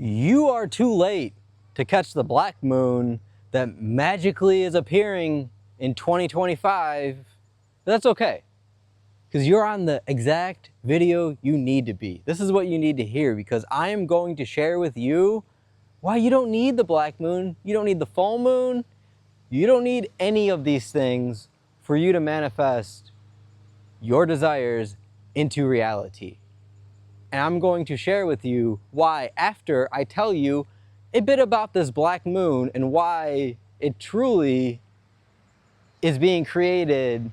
You are too late to catch the black moon that magically is appearing in 2025. That's okay, because you're on the exact video you need to be. This is what you need to hear, because I am going to share with you why you don't need the black moon, you don't need the full moon, you don't need any of these things for you to manifest your desires into reality. And I'm going to share with you why after I tell you a bit about this black moon and why it truly is being created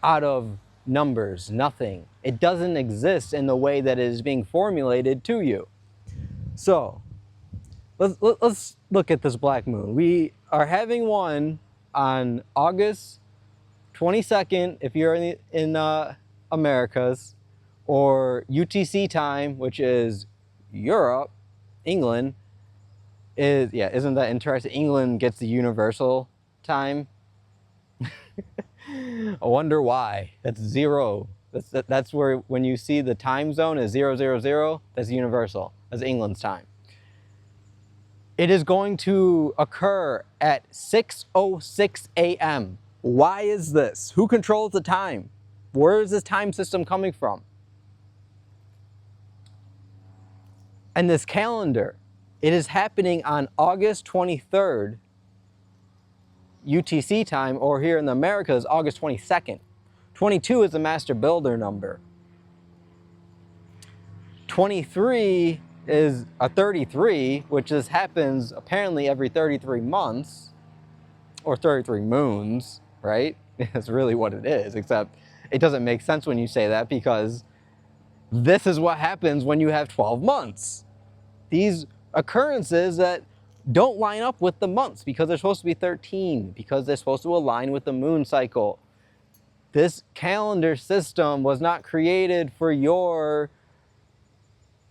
out of numbers, nothing. It doesn't exist in the way that it is being formulated to you. So let's look at this black moon. We are having one on August 22nd if you're in Americas, or UTC time, which is Europe, England. Isn't that interesting? England gets the universal time. I wonder why. That's 0. That's where, when you see the time zone is 000, that's universal. That's England's time. It is going to occur at 6:06 a.m. Why is this? Who controls the time? Where is this time system coming from? And this calendar, it is happening on August 23rd, UTC time, or here in the Americas, August 22nd. 22 is the master builder number. 23 is a 33, which just happens apparently every 33 months, or 33 moons, right? That's really what it is, except it doesn't make sense when you say that, because this is what happens when you have 12 months. These occurrences that don't line up with the months, because they're supposed to be 13, because they're supposed to align with the moon cycle. This calendar system was not created for your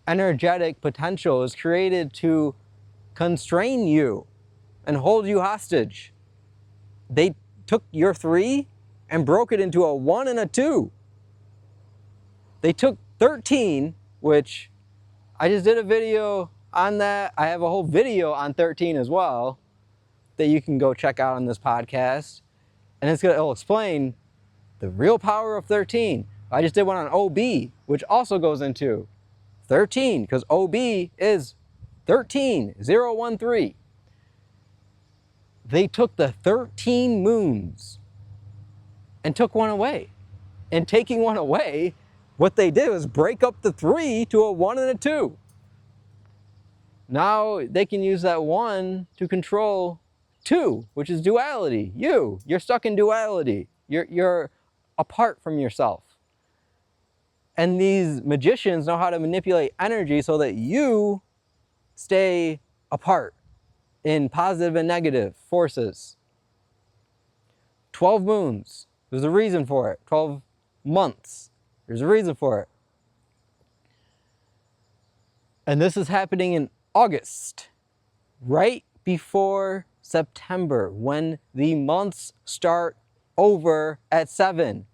energetic potential. It was created to constrain you and hold you hostage. They took your 3 and broke it into a 1 and a 2. They took 13, which I just did a video on that. I have a whole video on 13 as well that you can go check out on this podcast. And it'll explain the real power of 13. I just did one on OB, which also goes into 13, because OB is 13013. They took the 13 moons and took one away. And taking one away, what they did was break up the 3 to a 1 and a 2. Now they can use that 1 to control 2, which is duality. You're stuck in duality. You're apart from yourself. And these magicians know how to manipulate energy so that you stay apart in positive and negative forces. 12 moons. There's a reason for it. 12 months. There's a reason for it. And this is happening in August, right before September, when the months start over at 7.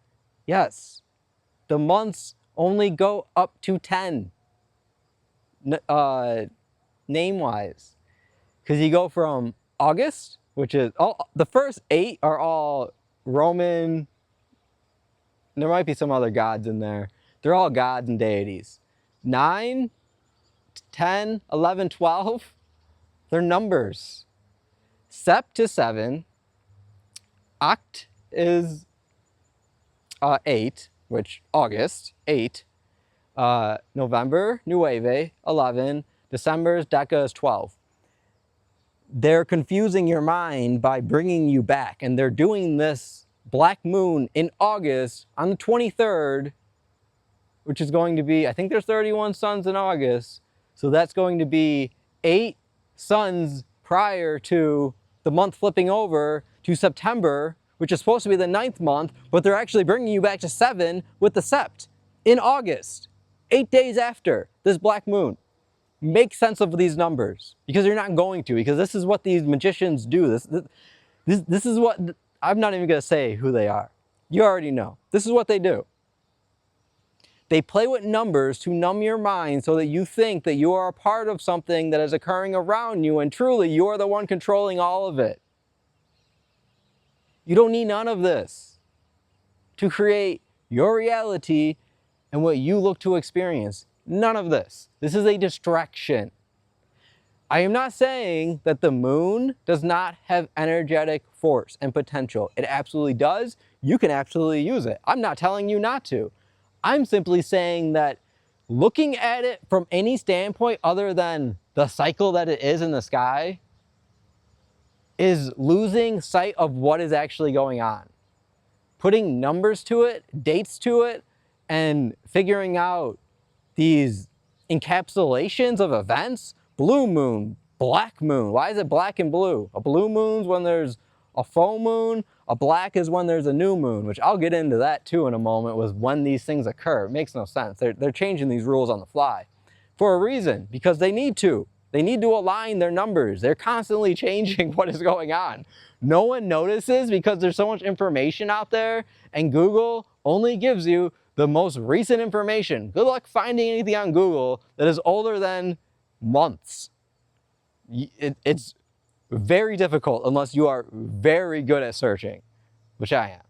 Yes, the months only go up to 10, name-wise. Because you go from August, which is, the first 8 are all Roman. There might be some other gods in there. They're all gods and deities. 9, 10, 11, 12, they're numbers. Sept to 7. Oct is 8, which August, 8. November, Nueve, 11. December's Deca is 12. They're confusing your mind by bringing you back, and they're doing this black moon in August on the 23rd, which is going to be, I think there's 31 suns in August, so that's going to be 8 suns prior to the month flipping over to September, which is supposed to be the 9th month, but they're actually bringing you back to 7 with the Sept in August, 8 days after this black moon. Make sense of these numbers, because you're not going to, because this is what these magicians do. This is what, I'm not even going to say who they are. You already know. This is what they do. They play with numbers to numb your mind so that you think that you are a part of something that is occurring around you, and truly you are the one controlling all of it. You don't need none of this to create your reality and what you look to experience. None of this. This is a distraction. I am not saying that the moon does not have energetic force and potential. It absolutely does. You can absolutely use it. I'm not telling you not to. I'm simply saying that looking at it from any standpoint other than the cycle that it is in the sky is losing sight of what is actually going on. Putting numbers to it, dates to it, and figuring out these encapsulations of events. Blue moon, black moon. Why is it black and blue? A blue moon's when there's a full moon. A black is when there's a new moon, which I'll get into that too in a moment, was when these things occur. It makes no sense. They're changing these rules on the fly for a reason, because they need to. They need to align their numbers. They're constantly changing what is going on. No one notices because there's so much information out there, and Google only gives you the most recent information. Good luck finding anything on Google that is older than months. It's very difficult unless you are very good at searching, which I am.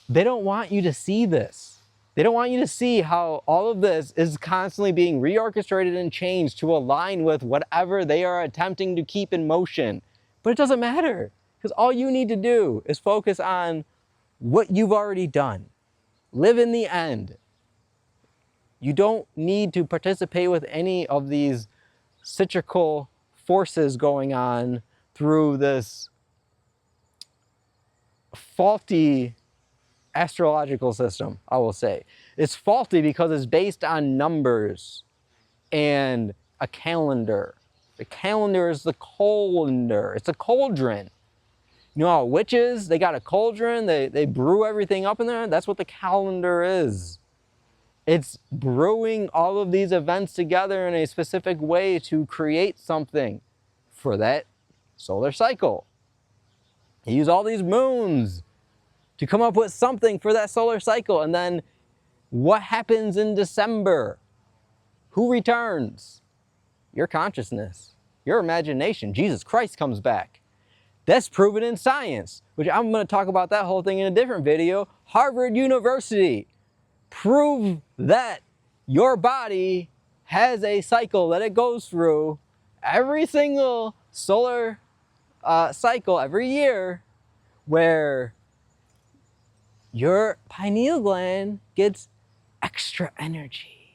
They don't want you to see this. They don't want you to see how all of this is constantly being reorchestrated and changed to align with whatever they are attempting to keep in motion. But it doesn't matter, because all you need to do is focus on what you've already done. Live in the end. You don't need to participate with any of these cyclical forces going on through this faulty astrological system, I will say. It's faulty because it's based on numbers and a calendar. The calendar is the colander. It's a cauldron. You know how witches, they got a cauldron, they brew everything up in there? That's what the calendar is. It's brewing all of these events together in a specific way to create something for that solar cycle. You use all these moons to come up with something for that solar cycle. And then what happens in December? Who returns? Your consciousness, your imagination. Jesus Christ comes back. That's proven in science, which I'm going to talk about that whole thing in a different video. Harvard University prove that your body has a cycle that it goes through every single solar cycle every year, where your pineal gland gets extra energy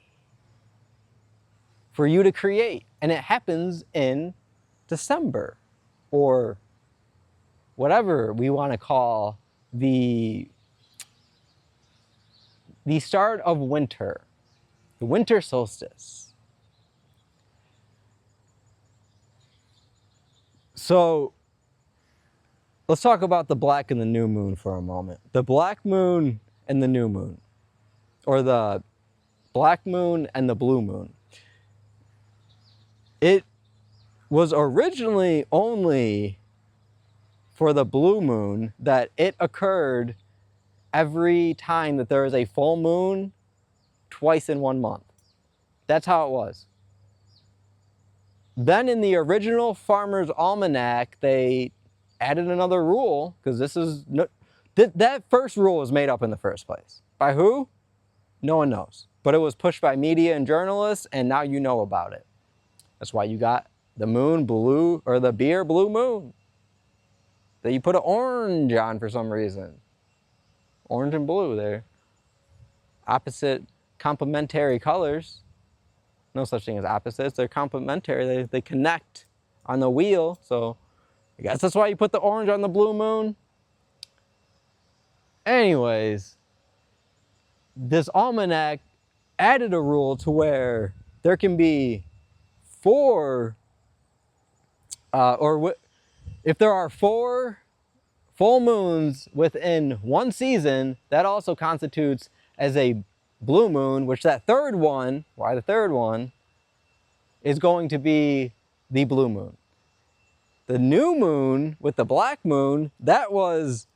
for you to create. And it happens in December, or whatever we want to call the start of winter, the winter solstice. So let's talk about the black and the new moon for a moment. The black moon and the new moon, or the black moon and the blue moon. It was originally only for the blue moon that it occurred every time that there is a full moon, twice in 1 month. That's how it was. Then in the original Farmer's Almanac, they added another rule, because that first rule was made up in the first place. By who? No one knows. But it was pushed by media and journalists, and now you know about it. That's why you got the moon blue, or the beer blue moon, that you put an orange on for some reason. Orange and blue, they're opposite complementary colors. No such thing as opposites, they're complementary. They connect on the wheel, so I guess that's why you put the orange on the blue moon. Anyways, this almanac added a rule to where there can be if there are 4 full moons within one season, that also constitutes as a blue moon, which that third one, why the third one, is going to be the blue moon. The new moon with the black moon, that was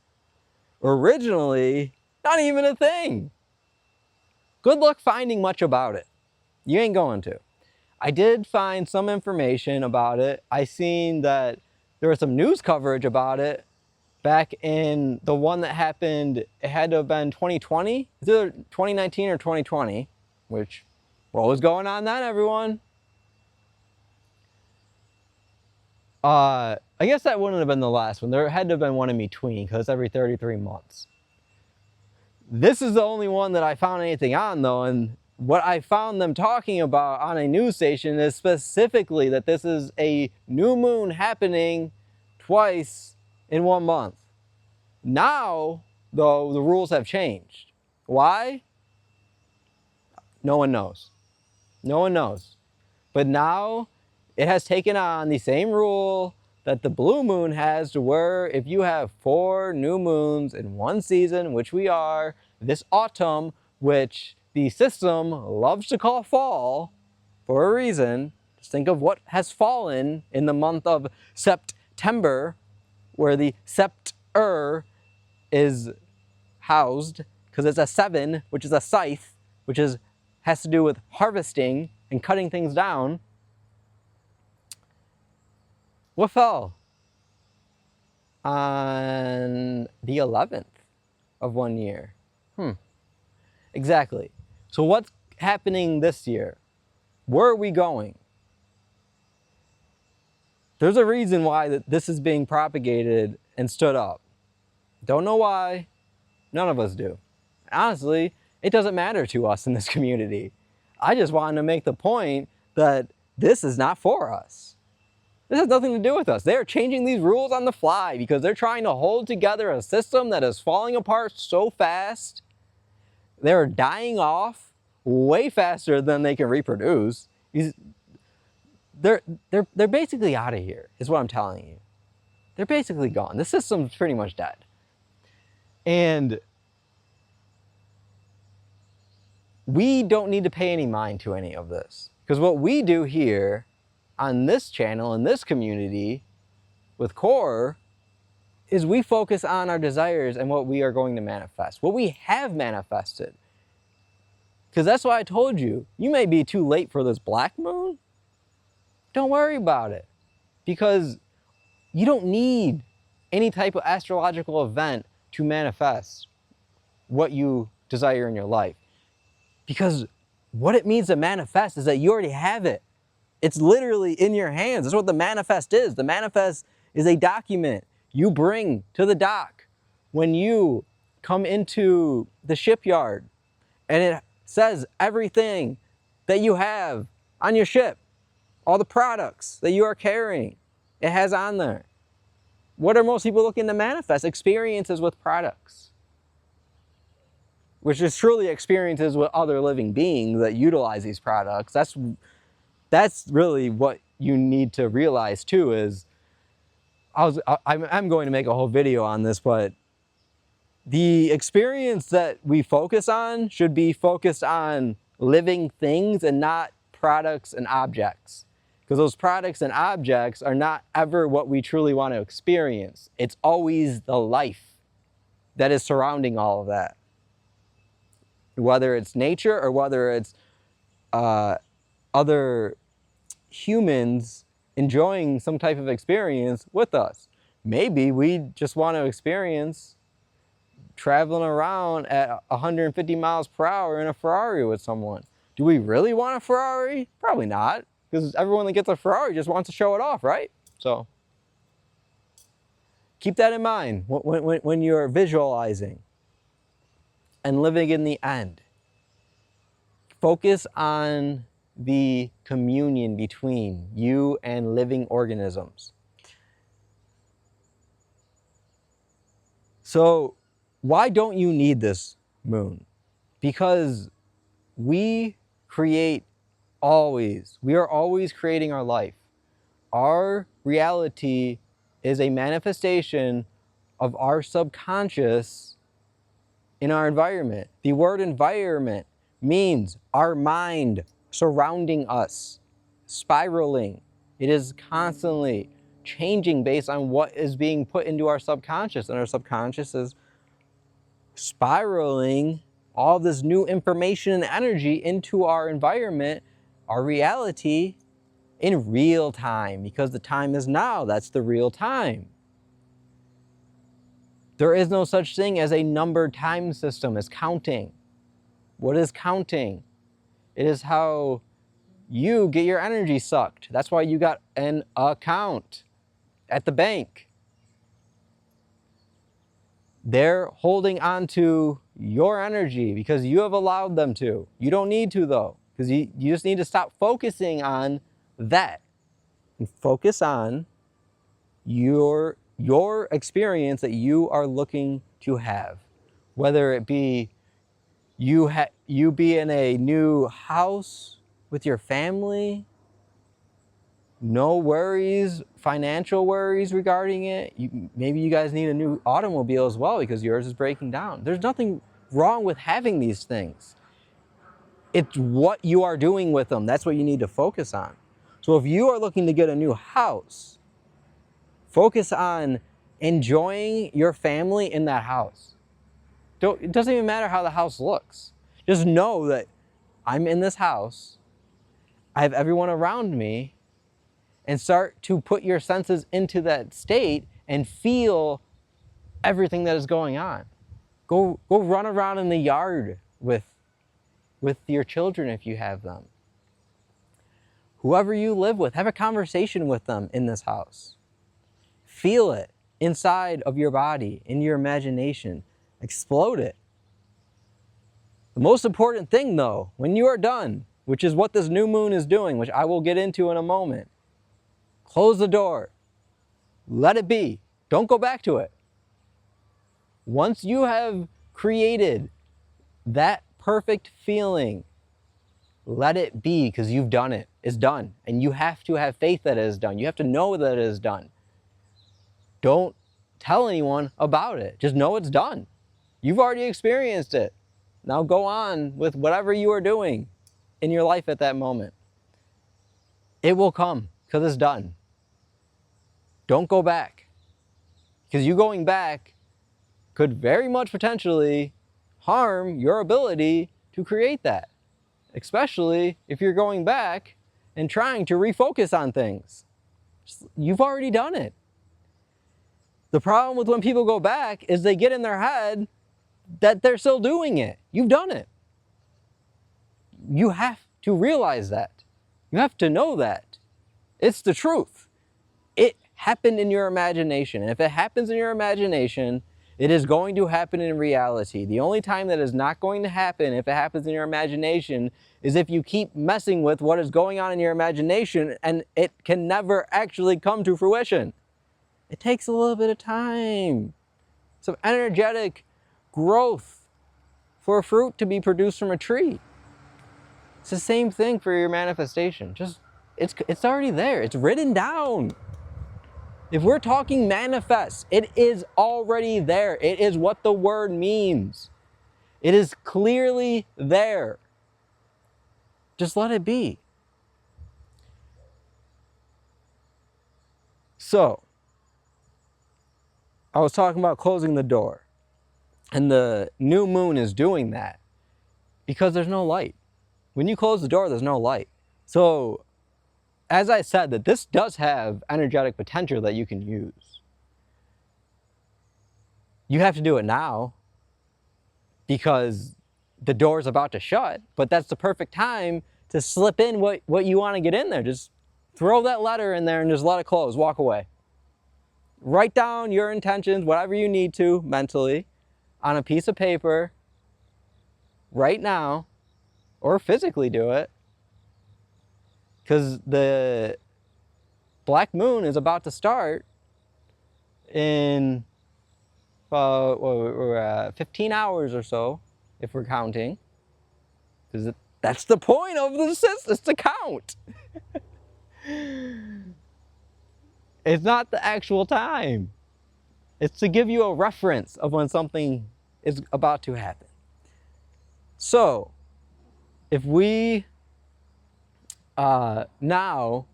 originally Not even a thing. Good luck finding much about it. You ain't going to. I did find some information about it. I seen that there was some news coverage about it back in the one that happened, it had to have been 2020. It's either 2019 or 2020, which, what was going on then, everyone? I guess that wouldn't have been the last one. There had to have been one in between, because it's every 33 months. This is the only one that I found anything on, though, and what I found them talking about on a news station is specifically that this is a new moon happening twice in 1 month. Now, though, the rules have changed. Why? No one knows. No one knows. But now it has taken on the same rule that the blue moon has, to where if you have 4 new moons in one season, which we are this autumn, which the system loves to call fall for a reason. Just think of what has fallen in the month of September, where the sept is housed, because it's a 7, which is a scythe, which has to do with harvesting and cutting things down. What fell on the 11th of one year? Exactly. So what's happening this year? Where are we going? There's a reason why this is being propagated and stood up. Don't know why. None of us do. Honestly, it doesn't matter to us in this community. I just wanted to make the point that this is not for us. This has nothing to do with us. They are changing these rules on the fly because they're trying to hold together a system that is falling apart so fast. They're dying off way faster than they can reproduce. They're basically out of here, is what I'm telling you. They're basically gone. The system's pretty much dead. And we don't need to pay any mind to any of this. Because what we do here on this channel, in this community, with Core, is we focus on our desires and what we are going to manifest, what we have manifested. Because that's why I told you, you may be too late for this black moon. Don't worry about it. Because you don't need any type of astrological event to manifest what you desire in your life. Because what it means to manifest is that you already have it. It's literally in your hands. That's what the manifest is. The manifest is a document you bring to the dock when you come into the shipyard, and it says everything that you have on your ship, all the products that you are carrying, it has on there. What are most people looking to manifest? Experiences with products, which is truly experiences with other living beings that utilize these products. That's really what you need to realize too. Is I'm going to make a whole video on this, but the experience that we focus on should be focused on living things and not products and objects. Because those products and objects are not ever what we truly want to experience. It's always the life that is surrounding all of that. Whether it's nature or whether it's other humans enjoying some type of experience with us. Maybe we just want to experience traveling around at 150 miles per hour in a Ferrari with someone. Do we really want a Ferrari? Probably not, because everyone that gets a Ferrari just wants to show it off, right? So keep that in mind when you're visualizing and living in the end. Focus on the communion between you and living organisms. So why don't you need this moon? Because we are always creating our life. Our reality is a manifestation of our subconscious in our environment. The word environment means our mind surrounding us, spiraling. It is constantly changing based on what is being put into our subconscious, and our subconscious is spiraling all this new information and energy into our environment, our reality, in real time, because the time is now. That's the real time. There is no such thing as a numbered time system as counting. What is counting? It is how you get your energy sucked. That's why you got an account at the bank. They're holding on to your energy because you have allowed them to. You don't need to though, because you just need to stop focusing on that and focus on your experience that you are looking to have. Whether it be you be in a new house with your family, no worries, financial worries regarding it. Maybe you guys need a new automobile as well because yours is breaking down. There's nothing wrong with having these things. It's what you are doing with them. That's what you need to focus on. So if you are looking to get a new house, focus on enjoying your family in that house. It doesn't even matter how the house looks. Just know that I'm in this house, I have everyone around me, and start to put your senses into that state and feel everything that is going on. Go run around in the yard with your children if you have them. Whoever you live with, have a conversation with them in this house. Feel it inside of your body, in your imagination. Explode it. The most important thing though, when you are done, which is what this new moon is doing, which I will get into in a moment, close the door. Let it be. Don't go back to it. Once you have created that perfect feeling, let it be, because you've done it. It's done. And you have to have faith that it is done. You have to know that it is done. Don't tell anyone about it. Just know it's done. You've already experienced it. Now go on with whatever you are doing in your life at that moment. It will come because it's done. Don't go back, because you going back could very much potentially harm your ability to create that, especially if you're going back and trying to refocus on things. You've already done it. The problem with when people go back is they get in their head that they're still doing it. You've done it. You have to realize that. You have to know that. It's the truth. It happened in your imagination. And if it happens in your imagination, it is going to happen in reality. The only time that is not going to happen if it happens in your imagination is if you keep messing with what is going on in your imagination and it can never actually come to fruition. It takes a little bit of time. Some energetic growth for a fruit to be produced from a tree. It's the same thing for your manifestation. Just it's already there. It's written down. If we're talking manifest, it is already there. It is what the word means. It is clearly there. Just let it be. So, I was talking about closing the door. And the new moon is doing that because there's no light. When you close the door, there's no light. So, as I said, that this does have energetic potential that you can use. You have to do it now because the door's about to shut, but that's the perfect time to slip in what you want to get in there. Just throw that letter in there and just let it close. Walk away. Write down your intentions, whatever you need to mentally, on a piece of paper right now, or physically do it. Because the black moon is about to start in 15 hours or so, if we're counting. Because that's the point of the system, is to count. It's not the actual time. It's to give you a reference of when something is about to happen. So, if we now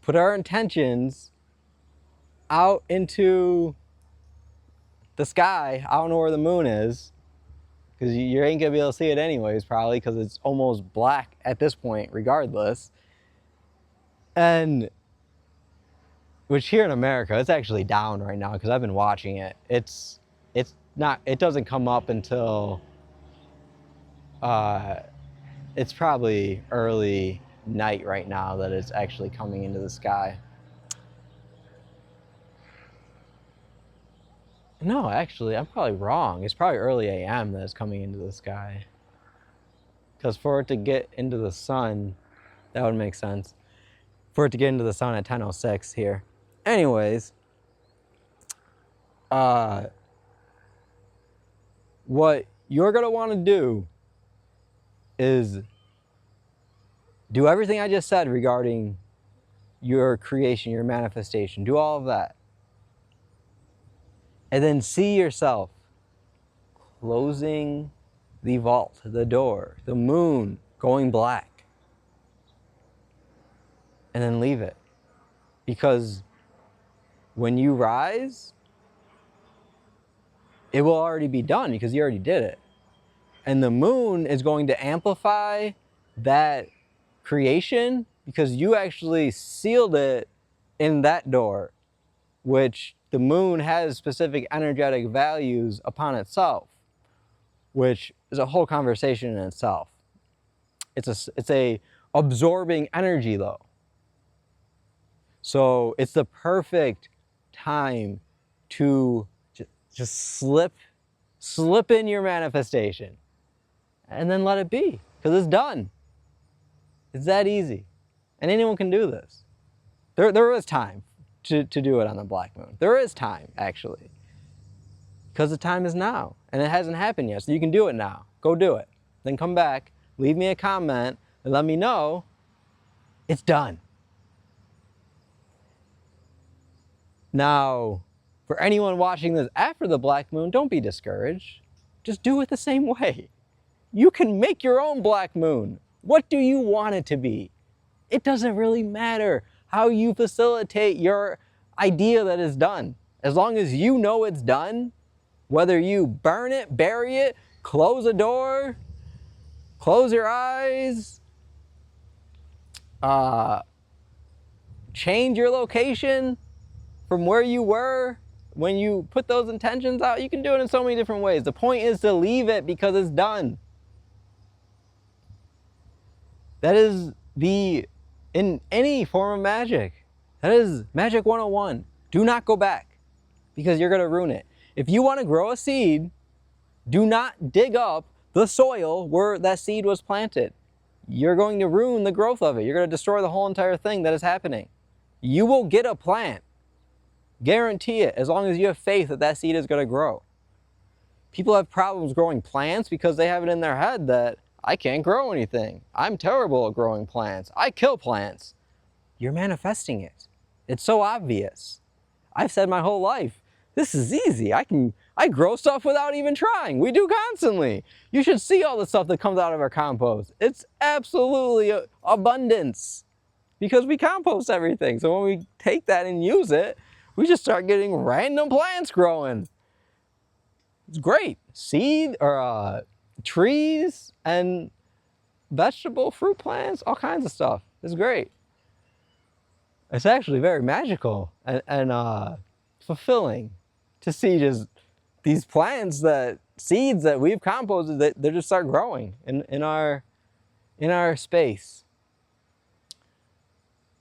put our intentions out into the sky. I don't know where the moon is, because you ain't gonna be able to see it anyways, probably, because it's almost black at this point, regardless. And which here in America, it's actually down right now because I've been watching it. It's not. It doesn't come up until it's probably early night right now that it's actually coming into the sky. No, actually, I'm probably wrong. It's probably early AM that it's coming into the sky. Because for it to get into the sun, that would make sense. For it to get into the sun at 10:06 here. Anyways, what you're going to want to do is do everything I just said regarding your creation, your manifestation. Do all of that. And then see yourself closing the vault, the door, the moon going black. And then leave it. Because when you rise, it will already be done because you already did it. And the moon is going to amplify that creation because you actually sealed it in that door, which the moon has specific energetic values upon itself, which is a whole conversation in itself. It's a absorbing energy though. So it's the perfect time to just slip in your manifestation and then let it be, because it's done. It's that easy. And anyone can do this. There is time to do it on the black moon. There is time, actually. Because the time is now. And it hasn't happened yet. So you can do it now. Go do it. Then come back, leave me a comment, and let me know it's done. Now, for anyone watching this after the black moon, don't be discouraged. Just do it the same way. You can make your own black moon. What do you want it to be? It doesn't really matter how you facilitate your idea that is done. As long as you know it's done, whether you burn it, bury it, close a door, close your eyes, change your location from where you were when you put those intentions out, you can do it in so many different ways. The point is to leave it because it's done. That is in any form of magic. That is Magic 101. Do not go back because you're going to ruin it. If you want to grow a seed, do not dig up the soil where that seed was planted. You're going to ruin the growth of it. You're going to destroy the whole entire thing that is happening. You will get a plant. Guarantee it, as long as you have faith that that seed is going to grow. People have problems growing plants because they have it in their head that I can't grow anything. I'm terrible at growing plants. I kill plants. You're manifesting it. It's so obvious. I've said my whole life, this is easy. I grow stuff without even trying. We do constantly. You should see all the stuff that comes out of our compost. It's absolutely abundance because we compost everything. So when we take that and use it, we just start getting random plants growing. It's great. Seed or trees and vegetable, fruit plants, all kinds of stuff. It's great. It's actually very magical and fulfilling to see just these plants, seeds that we've composted, that they just start growing in our space.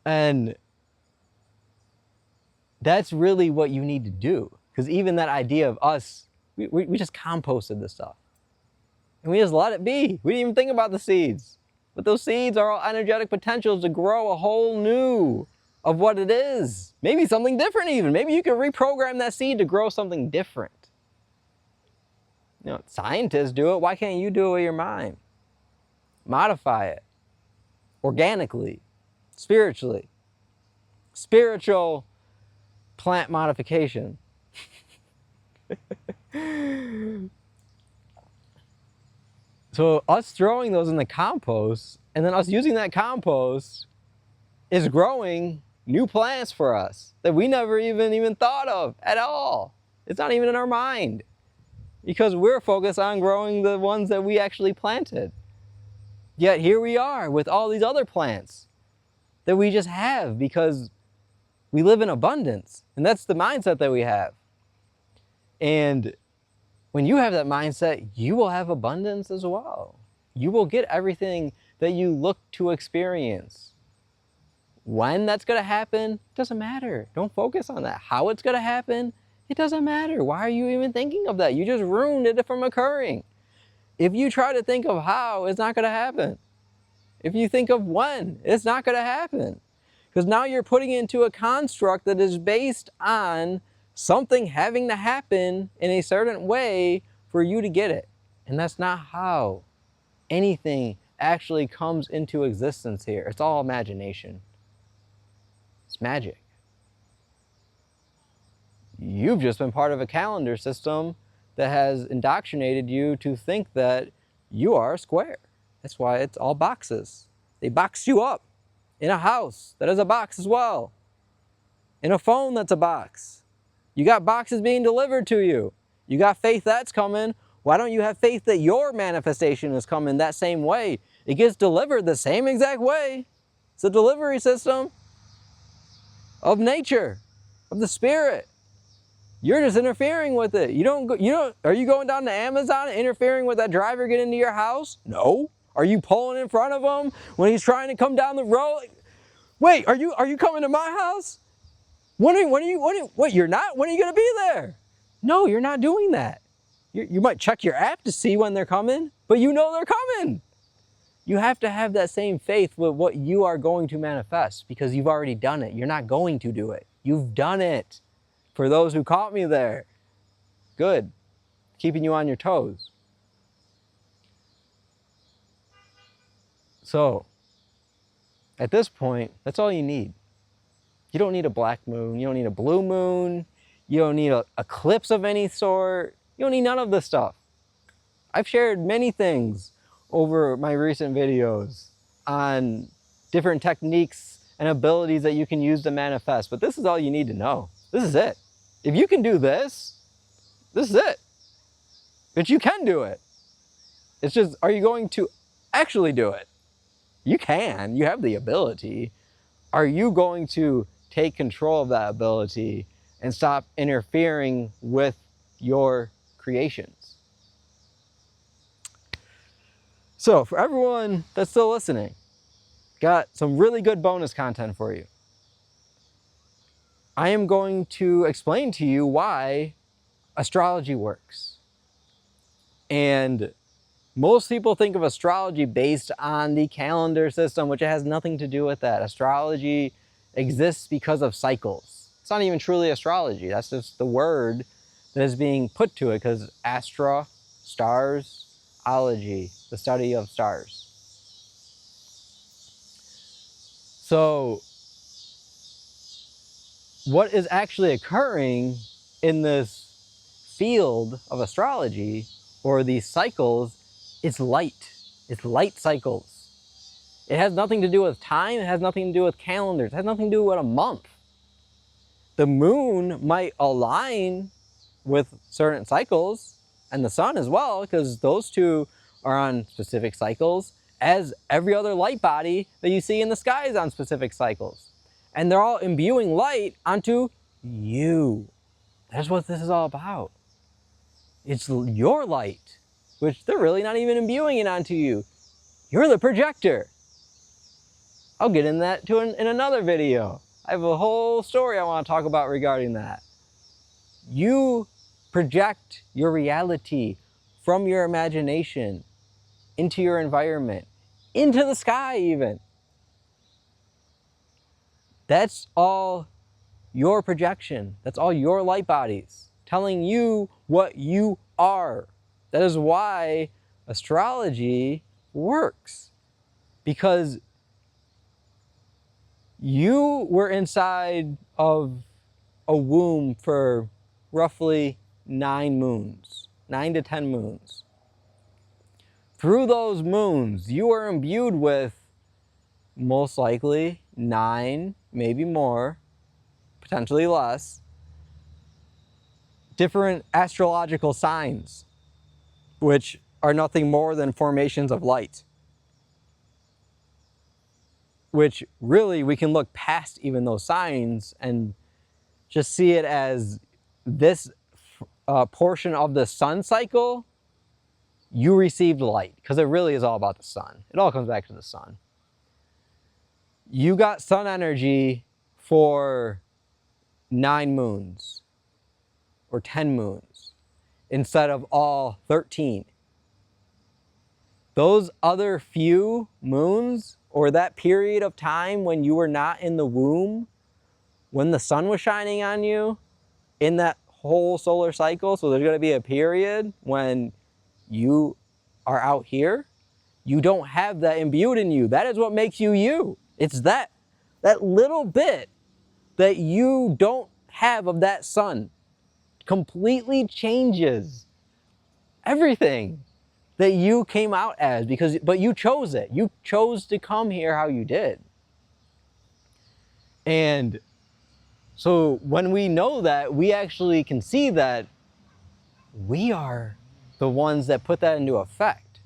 And that's really what you need to do. Because even that idea of us, we just composted this stuff. And we just let it be. We didn't even think about the seeds. But those seeds are all energetic potentials to grow a whole new of what it is. Maybe something different even. Maybe you can reprogram that seed to grow something different. You know, scientists do it. Why can't you do it with your mind? Modify it. Organically. Spiritually. Spiritual plant modification. So us throwing those in the compost and then us using that compost is growing new plants for us that we never even thought of at all. It's not even in our mind because we're focused on growing the ones that we actually planted. Yet here we are with all these other plants that we just have because we live in abundance. And that's the mindset that we have. And when you have that mindset, you will have abundance as well. You will get everything that you look to experience. When that's going to happen, doesn't matter. Don't focus on that. How it's going to happen, it doesn't matter. Why are you even thinking of that? You just ruined it from occurring. If you try to think of how, it's not going to happen. If you think of when, it's not going to happen. Because now you're putting it into a construct that is based on something having to happen in a certain way for you to get it. And that's not how anything actually comes into existence here. It's all imagination. It's magic. You've just been part of a calendar system that has indoctrinated you to think that you are a square. That's why it's all boxes. They box you up in a house that is a box as well. In a phone that's a box. You got boxes being delivered to you. You got faith that's coming. Why don't you have faith that your manifestation is coming that same way? It gets delivered the same exact way. It's a delivery system of nature, of the spirit. You're just interfering with it. Are you going down to Amazon and interfering with that driver getting into your house? No. Are you pulling in front of him when he's trying to come down the road? Wait, are you coming to my house? Wait, you're not? When are you going to be there? No, you're not doing that. You might check your app to see when they're coming, but you know they're coming. You have to have that same faith with what you are going to manifest because you've already done it. You're not going to do it. You've done it. For those who caught me there, good. Keeping you on your toes. So, at this point, that's all you need. You don't need a black moon. You don't need a blue moon. You don't need an eclipse of any sort. You don't need none of this stuff. I've shared many things over my recent videos on different techniques and abilities that you can use to manifest, but this is all you need to know. This is it. If you can do this is it. But you can do it. It's just, are you going to actually do it? You can. You have the ability. Are you going to take control of that ability and stop interfering with your creations? So for everyone that's still listening, got some really good bonus content for you. I am going to explain to you why astrology works. And most people think of astrology based on the calendar system, which has nothing to do with that. Astrology exists because of cycles. It's not even truly astrology. That's just the word that is being put to it because astra, stars, ology, the study of stars. So what is actually occurring in this field of astrology or these cycles, it's light. It's light cycles. It has nothing to do with time. It has nothing to do with calendars. It has nothing to do with a month. The moon might align with certain cycles and the sun as well, because those two are on specific cycles, as every other light body that you see in the sky is on specific cycles. And they're all imbuing light onto you. That's what this is all about. It's your light, which they're really not even imbuing it onto you. You're the projector. I'll get in that in another video. I have a whole story I want to talk about regarding that. You project your reality from your imagination into your environment, into the sky even. That's all your projection. That's all your light bodies telling you what you are. That is why astrology works. Because you were inside of a womb for roughly 9 moons, 9 to 10 moons. Through those moons, you are imbued with most likely 9, maybe more, potentially less, different astrological signs, which are nothing more than formations of light. Which really, we can look past even those signs and just see it as this portion of the sun cycle, you received light, because it really is all about the sun. It all comes back to the sun. You got sun energy for 9 moons or 10 moons instead of all 13. Those other few moons, or that period of time when you were not in the womb, when the sun was shining on you in that whole solar cycle, so there's going to be a period when you are out here, you don't have that imbued in you. That is what makes you you. It's that little bit that you don't have of that sun completely changes everything that you came out as, but you chose it. You chose to come here how you did. And so when we know that, we actually can see that we are the ones that put that into effect,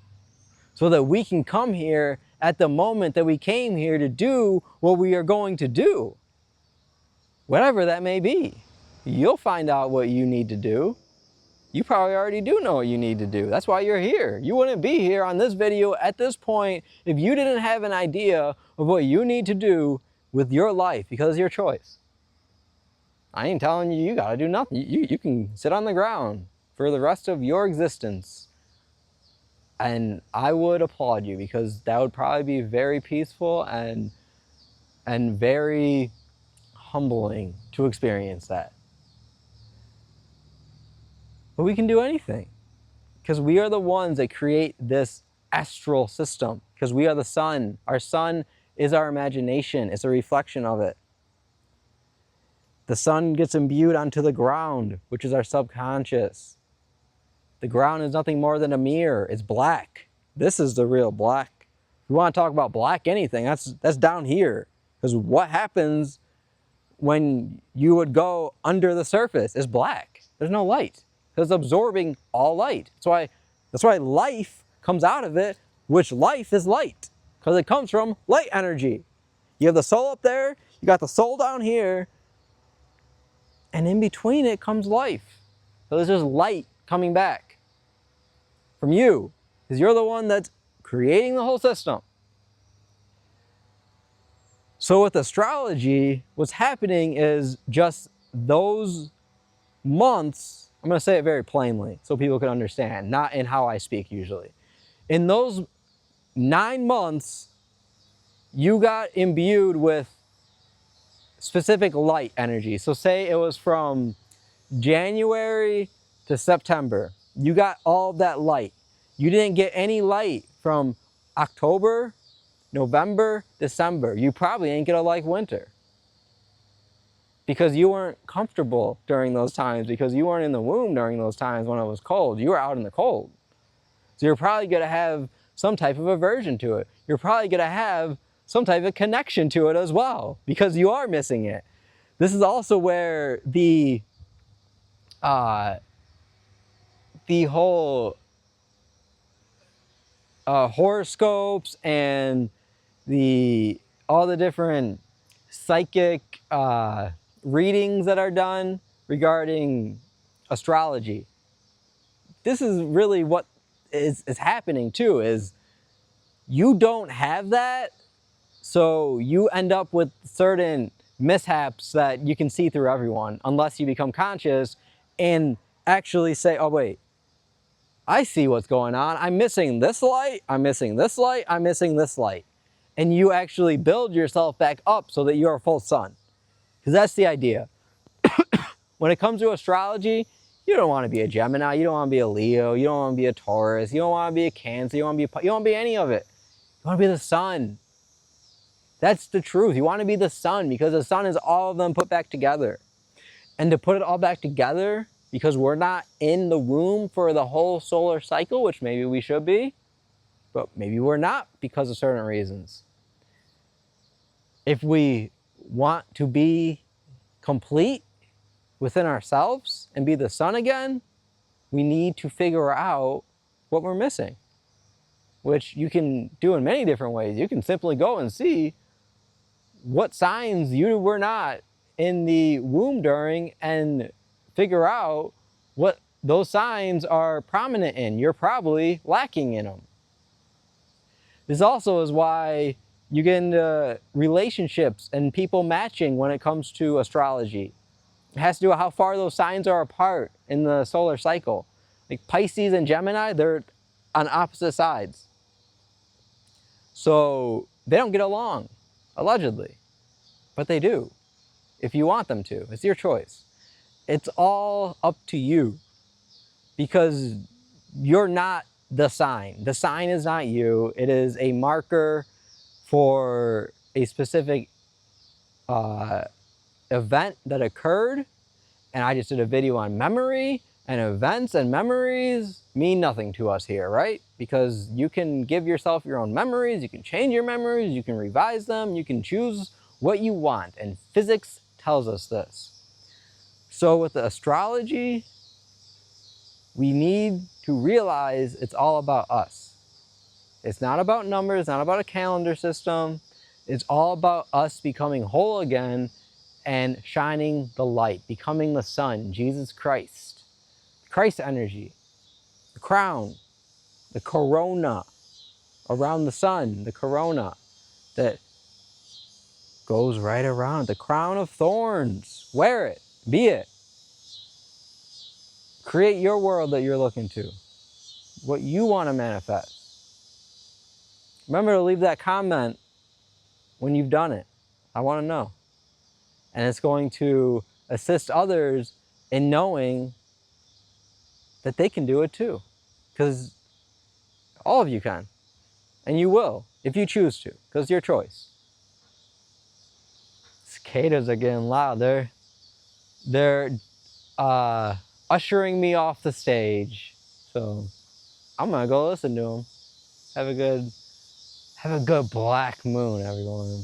so that we can come here at the moment that we came here to do what we are going to do. Whatever that may be. You'll find out what you need to do. You probably already do know what you need to do. That's why you're here. You wouldn't be here on this video at this point if you didn't have an idea of what you need to do with your life, because it's your choice. I ain't telling you gotta do nothing. You can sit on the ground for the rest of your existence. And I would applaud you, because that would probably be very peaceful and very humbling to experience that. But we can do anything, because we are the ones that create this astral system, because we are the sun. Our sun is our imagination. It's a reflection of it. The sun gets imbued onto the ground, which is our subconscious. The ground is nothing more than a mirror. It's black. This is the real black. If you want to talk about black anything, that's down here. Because what happens when you would go under the surface is black. There's no light. It's absorbing all light. That's why life comes out of it, which life is light, because it comes from light energy. You have the soul up there, you got the soul down here, and in between it comes life. So there's just light coming back from you, because you're the one that's creating the whole system. So with astrology, what's happening is just those months, I'm going to say it very plainly so people can understand, not in how I speak usually. In those 9 months, you got imbued with specific light energy. So say it was from January to September. You got all of that light. You didn't get any light from October, November, December. You probably ain't gonna like winter, because you weren't comfortable during those times, because you weren't in the womb during those times when it was cold. You were out in the cold. So you're probably gonna have some type of aversion to it. You're probably gonna have some type of connection to it as well, because you are missing it. This is also where the whole horoscopes and all the different psychic readings that are done regarding astrology. This is really what is happening too, is you don't have that, so you end up with certain mishaps that you can see through everyone, unless you become conscious and actually say, oh wait, I see what's going on. I'm missing this light, I'm missing this light, I'm missing this light. And you actually build yourself back up so that you're a full sun. Because that's the idea. When it comes to astrology, you don't want to be a Gemini, you don't want to be a Leo, you don't want to be a Taurus, you don't want to be a Cancer, you don't want to be any of it. You want to be the sun. That's the truth. You want to be the sun, because the sun is all of them put back together. And to put it all back together, because we're not in the womb for the whole solar cycle, which maybe we should be, but maybe we're not because of certain reasons. If we want to be complete, within ourselves and be the sun again, we need to figure out what we're missing, which you can do in many different ways. You can simply go and see what signs you were not in the womb during and figure out what those signs are prominent in. You're probably lacking in them. This also is why you get into relationships and people matching when it comes to astrology. It has to do with how far those signs are apart in the solar cycle. Like Pisces and Gemini, they're on opposite sides. So they don't get along, allegedly. But they do, if you want them to. It's your choice. It's all up to you, because you're not the sign. The sign is not you. It is a marker for a specific event that occurred. And I just did a video on memory, and events and memories mean nothing to us here, right? Because you can give yourself your own memories, you can change your memories, you can revise them, you can choose what you want, and physics tells us this. So with the astrology, we need to realize it's all about us. It's not about numbers, it's not about a calendar system. It's all about us becoming whole again and shining the light, becoming the sun, Jesus Christ. Christ energy, the crown, the corona around the sun, the corona that goes right around, the crown of thorns. Wear it, be it. Create your world that you're looking to, what you want to manifest. Remember to leave that comment when you've done it. I want to know. And it's going to assist others in knowing that they can do it too. Because all of you can. And you will, if you choose to, because it's your choice. Cicadas are getting loud. They're ushering me off the stage. So I'm gonna go listen to them. Have a good black moon, everyone.